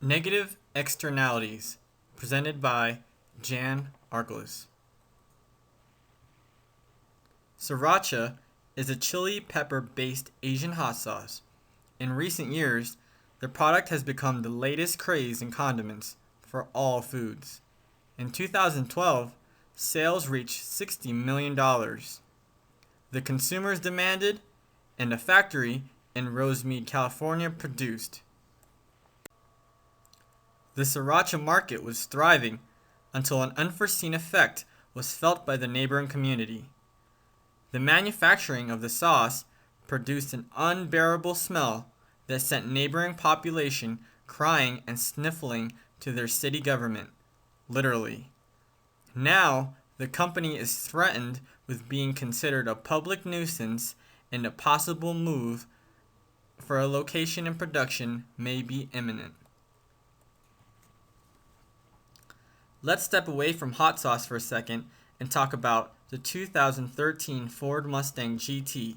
Negative Externalities, presented by Arcalas. Sriracha is a chili pepper-based Asian hot sauce. In recent years, the product has become the latest craze in condiments for all foods. In 2012, sales reached $60 million. The consumers demanded, and a factory in Rosemead, California produced. The sriracha market was thriving until an unforeseen effect was felt by the neighboring community. The manufacturing of the sauce produced an unbearable smell that sent neighboring population crying and sniffling to their city government, literally. Now, the company is threatened with being considered a public nuisance, and a possible move for a location and production may be imminent. Let's step away from hot sauce for a second and talk about the 2013 Ford Mustang GT.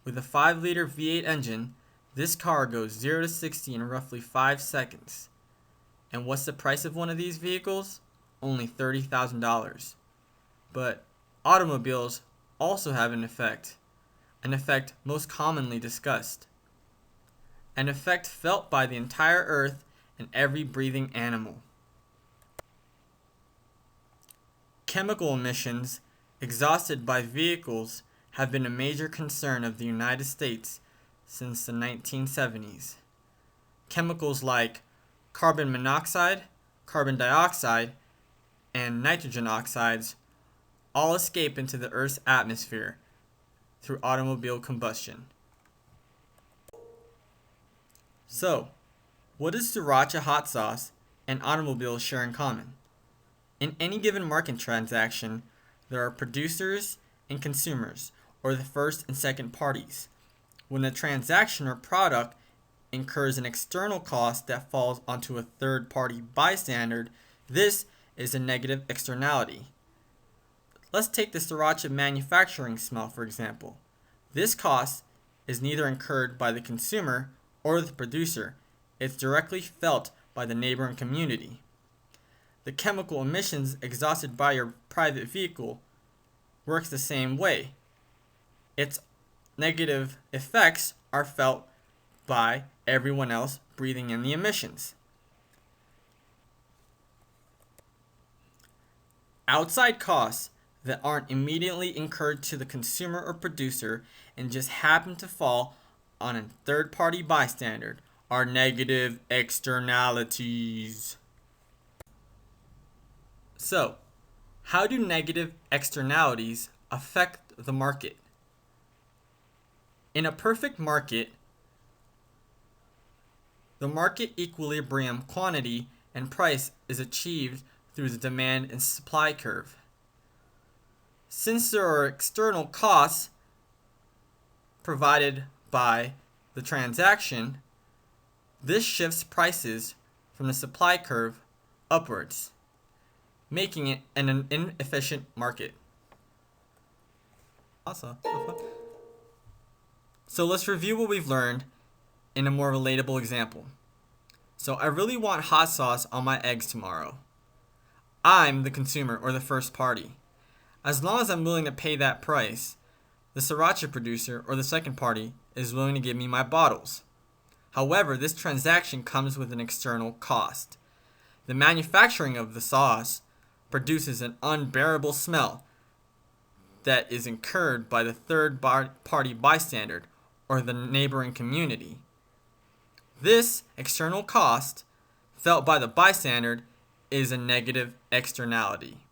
With a 5-liter V8 engine, this car goes 0 to 60 in roughly 5 seconds. And what's the price of one of these vehicles? Only $30,000. But automobiles also have an effect most commonly discussed. An effect felt by the entire earth and every breathing animal. Chemical emissions exhausted by vehicles have been a major concern of the United States since the 1970s. Chemicals like carbon monoxide, carbon dioxide, and nitrogen oxides all escape into the Earth's atmosphere through automobile combustion. So, what does sriracha hot sauce and automobiles share in common? In any given market transaction, there are producers and consumers, or the first and second parties. When the transaction or product incurs an external cost that falls onto a third-party bystander, this is a negative externality. Let's take the sriracha manufacturing smell, for example. This cost is neither incurred by the consumer or the producer. It's directly felt by the neighboring community. The chemical emissions exhausted by your private vehicle works the same way. Its negative effects are felt by everyone else breathing in the emissions. Outside costs that aren't immediately incurred to the consumer or producer and just happen to fall on a third-party bystander are negative externalities. So, how do negative externalities affect the market? In a perfect market, the market equilibrium quantity and price is achieved through the demand and supply curve. Since there are external costs provided by the transaction, this shifts prices from the supply curve upwards, making it an inefficient market. Awesome. So let's review what we've learned in a more relatable example. So I really want hot sauce on my eggs tomorrow. I'm the consumer or the first party. As long as I'm willing to pay that price, the sriracha producer or the second party is willing to give me my bottles. However, this transaction comes with an external cost. The manufacturing of the sauce produces an unbearable smell that is incurred by the third-party bystander or the neighboring community. This external cost felt by the bystander is a negative externality.